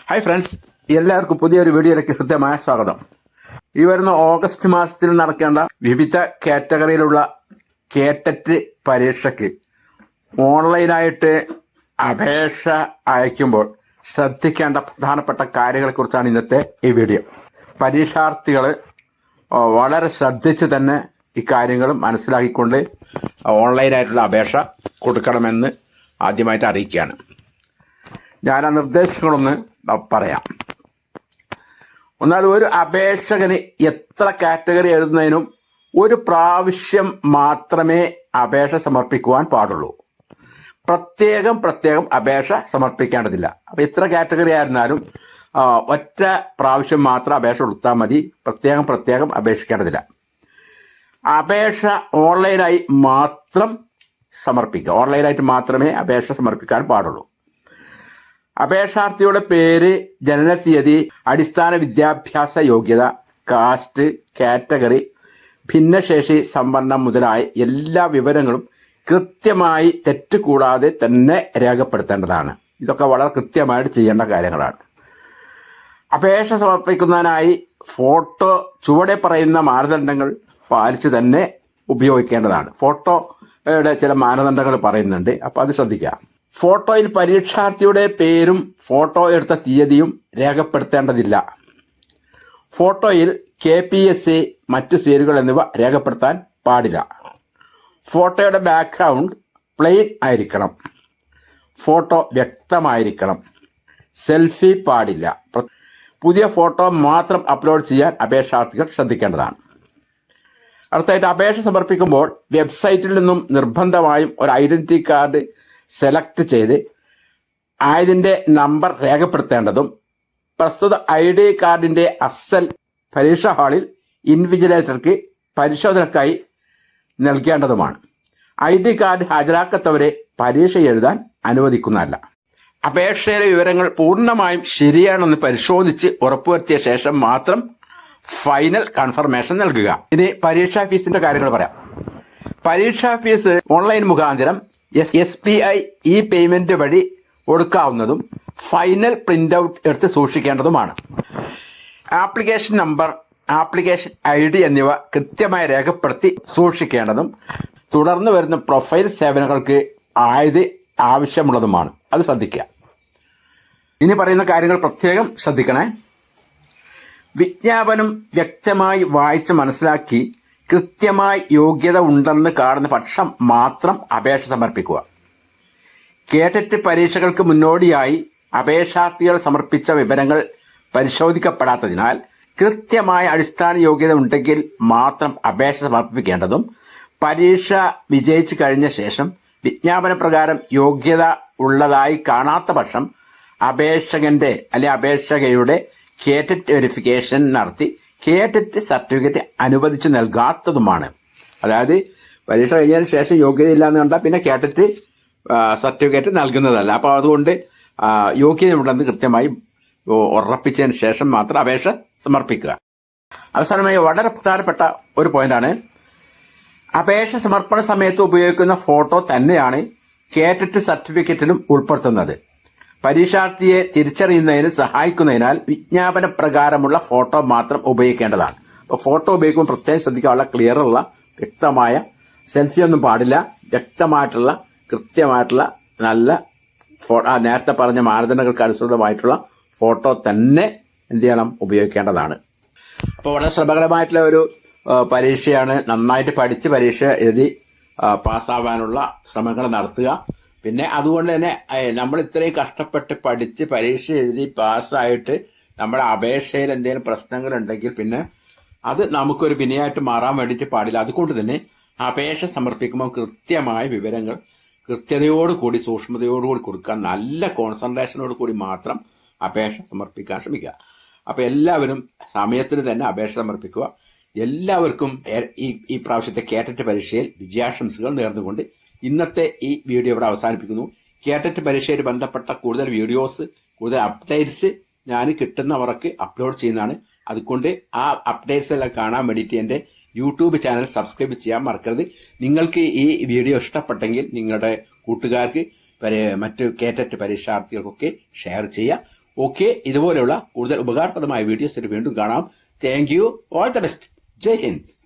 Hi friends, എല്ലാവർക്കും പുതിയൊരു വീഡിയോയിലേക്ക് ഹൃദ്യമായ സ്വാഗതം. ഈ വരുന്ന ഓഗസ്റ്റ് മാസത്തിൽ നടക്കേണ്ട വിവിധ കാറ്റഗറിയിലുള്ള കേറ്ററ്റ് പരീക്ഷയ്ക്ക് ഓൺലൈനായിട്ട് അപേക്ഷ അയക്കുമ്പോൾ ശ്രദ്ധിക്കേണ്ട പ്രധാനപ്പെട്ട കാര്യങ്ങളെക്കുറിച്ചാണ് ഇന്നത്തെ ഈ വീഡിയോ. പരീക്ഷാർത്ഥികൾ വളരെ ശ്രദ്ധിച്ച് തന്നെ ഇക്കാര്യങ്ങളും മനസ്സിലാക്കിക്കൊണ്ട് ഓൺലൈനായിട്ടുള്ള അപേക്ഷ കൊടുക്കണമെന്ന് ആദ്യമായിട്ട് അറിയിക്കുകയാണ്. ഞാൻ ആ നിർദ്ദേശങ്ങളൊന്ന് പറയാം. ഒന്നാമത്, ഒരു അപേക്ഷകന് എത്ര കാറ്റഗറി എഴുതുന്നതിനും ഒരു പ്രാവശ്യം മാത്രമേ അപേക്ഷ സമർപ്പിക്കുവാൻ പാടുള്ളൂ. പ്രത്യേകം അപേക്ഷ സമർപ്പിക്കേണ്ടതില്ല. അപ്പം എത്ര കാറ്റഗറി ആയിരുന്നാലും ഒറ്റ പ്രാവശ്യം മാത്രം അപേക്ഷ കൊടുത്താൽ മതി. പ്രത്യേകം അപേക്ഷിക്കേണ്ടതില്ല. അപേക്ഷ ഓൺലൈനായി മാത്രം സമർപ്പിക്കുക. ഓൺലൈനായിട്ട് മാത്രമേ അപേക്ഷ സമർപ്പിക്കാൻ പാടുള്ളൂ. അപേക്ഷാർത്ഥിയുടെ പേര്, ജനനതീയതി, അടിസ്ഥാന വിദ്യാഭ്യാസ യോഗ്യത, കാസ്റ്റ്, കാറ്റഗറി, ഭിന്നശേഷി സംവരണം മുതലായ എല്ലാ വിവരങ്ങളും കൃത്യമായി തെറ്റ് കൂടാതെ തന്നെ രേഖപ്പെടുത്തേണ്ടതാണ്. ഇതൊക്കെ വളരെ കൃത്യമായിട്ട് ചെയ്യേണ്ട കാര്യങ്ങളാണ്. അപേക്ഷ സമർപ്പിക്കുന്നതിനായി ഫോട്ടോ ചുവടെ പറയുന്ന മാനദണ്ഡങ്ങൾ പാലിച്ച് തന്നെ ഉപയോഗിക്കേണ്ടതാണ്. ഫോട്ടോയുടെ ചില മാനദണ്ഡങ്ങൾ പറയുന്നുണ്ട്, അപ്പോൾ അത് ശ്രദ്ധിക്കുക. ഫോട്ടോയിൽ പരീക്ഷാർത്ഥിയുടെ പേരും ഫോട്ടോ എടുത്ത തീയതിയും രേഖപ്പെടുത്തേണ്ടതില്ല. ഫോട്ടോയിൽ KPSC, മറ്റു സീലുകൾ എന്നിവ രേഖപ്പെടുത്താൻ പാടില്ല. ഫോട്ടോയുടെ ബാക്ക്ഗ്രൗണ്ട് പ്ലെയിൻ ആയിരിക്കണം. ഫോട്ടോ വ്യക്തമായിരിക്കണം. സെൽഫി പാടില്ല. പുതിയ ഫോട്ടോ മാത്രം അപ്ലോഡ് ചെയ്യാൻ അപേക്ഷാർത്ഥികൾ ശ്രദ്ധിക്കേണ്ടതാണ്. അടുത്തായിട്ട്, അപേക്ഷ സമർപ്പിക്കുമ്പോൾ വെബ്സൈറ്റിൽ നിന്നും നിർബന്ധമായും ഒരു ഐഡന്റിറ്റി കാർഡ് സെലക്ട് ചെയ്ത് അതിൻ്റെ നമ്പർ രേഖപ്പെടുത്തേണ്ടതും പ്രസ്തുത ID കാർഡിൻ്റെ അസൽ പരീക്ഷാ ഹാളിൽ ഇൻവിജിലേറ്റർക്ക് പരിശോധനയ്ക്കായി നൽകേണ്ടതുമാണ്. ID കാർഡ് ഹാജരാക്കാത്തവരെ പരീക്ഷ എഴുതാൻ അനുവദിക്കുന്നതല്ല. അപേക്ഷയിലെ വിവരങ്ങൾ പൂർണ്ണമായും ശരിയാണെന്ന് പരിശോധിച്ച് ഉറപ്പുവരുത്തിയ ശേഷം മാത്രം ഫൈനൽ കൺഫർമേഷൻ നൽകുക. ഇനി പരീക്ഷാ ഫീസിന്റെ കാര്യങ്ങൾ പറയാം. പരീക്ഷാ ഫീസ് ഓൺലൈൻ മുഖാന്തരം SBI പേയ്മെന്റ് വഴി കൊടുക്കാവുന്നതും ഫൈനൽ പ്രിന്റ് ഔട്ട് എടുത്ത് സൂക്ഷിക്കേണ്ടതുമാണ്. ആപ്ലിക്കേഷൻ നമ്പർ, ആപ്ലിക്കേഷൻ ID എന്നിവ കൃത്യമായി രേഖപ്പെടുത്തി സൂക്ഷിക്കേണ്ടതും തുടർന്ന് വരുന്ന പ്രൊഫൈൽ സേവനങ്ങൾക്ക് ആവശ്യമുള്ളതുമാണ്. അത് ശ്രദ്ധിക്കുക. ഇനി പറയുന്ന കാര്യങ്ങൾ പ്രത്യേകം ശ്രദ്ധിക്കണേ. വിജ്ഞാപനം വ്യക്തമായി വായിച്ച് മനസ്സിലാക്കി കൃത്യമായി യോഗ്യത ഉണ്ടെന്ന് കാണുന്ന പക്ഷം മാത്രം അപേക്ഷ സമർപ്പിക്കുക. കേറ്ററ്റ് പരീക്ഷകൾക്ക് മുന്നോടിയായി അപേക്ഷാർത്ഥികൾ സമർപ്പിച്ച വിവരങ്ങൾ പരിശോധിക്കപ്പെടാത്തതിനാൽ കൃത്യമായ അടിസ്ഥാന യോഗ്യത ഉണ്ടെങ്കിൽ മാത്രം അപേക്ഷ സമർപ്പിക്കേണ്ടതും പരീക്ഷ വിജയിച്ചു കഴിഞ്ഞ ശേഷം വിജ്ഞാപന പ്രകാരം യോഗ്യത ഉള്ളതായി കാണാത്ത പക്ഷം അപേക്ഷകന്റെ അപേക്ഷകയുടെ കേറ്ററ്റ് വെരിഫിക്കേഷൻ നടത്തി കേറ്ററ്റ് സർട്ടിഫിക്കറ്റ് അനുവദിച്ചു നൽകാത്തതുമാണ്. അതായത് പരീക്ഷ കഴിഞ്ഞതിന് ശേഷം യോഗ്യതയില്ല എന്ന് കണ്ടാൽ പിന്നെ കേറ്ററ്റ് സർട്ടിഫിക്കറ്റ് നൽകുന്നതല്ല. അപ്പോൾ അതുകൊണ്ട് യോഗ്യതയുണ്ടെന്ന് കൃത്യമായി ഉറപ്പിച്ചതിന് ശേഷം മാത്രം അപേക്ഷ സമർപ്പിക്കുക. അവസാനമായി വളരെ പ്രധാനപ്പെട്ട ഒരു പോയിന്റാണ്, അപേക്ഷ സമർപ്പണ സമയത്ത് ഉപയോഗിക്കുന്ന ഫോട്ടോ തന്നെയാണ് കേറ്ററ്റ് സർട്ടിഫിക്കറ്റിലും ഉൾപ്പെടുത്തുന്നത്. പരീക്ഷാർത്ഥിയെ തിരിച്ചറിയുന്നതിന് സഹായിക്കുന്നതിനാൽ വിജ്ഞാപന പ്രകാരമുള്ള ഫോട്ടോ മാത്രം ഉപയോഗിക്കേണ്ടതാണ്. അപ്പോൾ ഫോട്ടോ ഉപയോഗിക്കുമ്പോൾ പ്രത്യേകം ശ്രദ്ധിക്കാനുള്ള ക്ലിയറുള്ള വ്യക്തമായ, സെൽഫി ഒന്നും പാടില്ല, വ്യക്തമായിട്ടുള്ള കൃത്യമായിട്ടുള്ള നല്ല നേരത്തെ പറഞ്ഞ മാനദണ്ഡങ്ങൾക്ക് അനുസൃതമായിട്ടുള്ള ഫോട്ടോ തന്നെ എന്ത് ചെയ്യണം, ഉപയോഗിക്കേണ്ടതാണ്. അപ്പോൾ വളരെ ശ്രമകരമായിട്ടുള്ള ഒരു പരീക്ഷയാണ്. നന്നായിട്ട് പഠിച്ച് പരീക്ഷ എഴുതി പാസ്സാവാനുള്ള ശ്രമങ്ങൾ നടത്തുക. പിന്നെ അതുകൊണ്ട് തന്നെ നമ്മൾ ഇത്രയും കഷ്ടപ്പെട്ട് പഠിച്ച് പരീക്ഷ എഴുതി പാസ്സായിട്ട് നമ്മുടെ അപേക്ഷയിൽ എന്തെങ്കിലും പ്രശ്നങ്ങളുണ്ടെങ്കിൽ പിന്നെ അത് നമുക്കൊരു വിനയായിട്ട് മാറാൻ വേണ്ടിയിട്ട് പാടില്ല. അതുകൊണ്ട് തന്നെ അപേക്ഷ സമർപ്പിക്കുമ്പോൾ കൃത്യമായ വിവരങ്ങൾ കൃത്യതയോടുകൂടി സൂക്ഷ്മതയോടുകൂടി കൊടുക്കുക. നല്ല കോൺസെൻട്രേഷനോട് കൂടി മാത്രം അപേക്ഷ സമർപ്പിക്കാൻ ശ്രമിക്കുക. അപ്പോൾ എല്ലാവരും സമയത്തിന് തന്നെ അപേക്ഷ സമർപ്പിക്കുക. എല്ലാവർക്കും ഈ പ്രാവശ്യത്തെ കേറ്ററ്റ് പരീക്ഷയിൽ വിജയാശംസകൾ നേർന്നുകൊണ്ട് ഇന്നത്തെ ഈ വീഡിയോ ഇവിടെ അവസാനിപ്പിക്കുന്നു. കേറ്ററ്റ് പരീക്ഷയിൽ ബന്ധപ്പെട്ട കൂടുതൽ വീഡിയോസ്, കൂടുതൽ അപ്ഡേറ്റ്സ് ഞാൻ കിട്ടുന്നവർക്ക് അപ്ലോഡ് ചെയ്യുന്നതാണ്. അതുകൊണ്ട് ആ അപ്ഡേറ്റ്സ് എല്ലാം കാണാൻ വേണ്ടിയിട്ട് എൻ്റെ യൂട്യൂബ് ചാനൽ സബ്സ്ക്രൈബ് ചെയ്യാൻ മറക്കരുത്. നിങ്ങൾക്ക് ഈ വീഡിയോ ഇഷ്ടപ്പെട്ടെങ്കിൽ നിങ്ങളുടെ കൂട്ടുകാർക്ക് മറ്റു കേറ്ററ്റ് പരീക്ഷാർത്ഥികൾക്കൊക്കെ ഷെയർ ചെയ്യുക. ഓക്കെ, ഇതുപോലെയുള്ള കൂടുതൽ ഉപകാരപ്രദമായ വീഡിയോസ് വീണ്ടും കാണാം. Thank you. All the best. Jai Hind.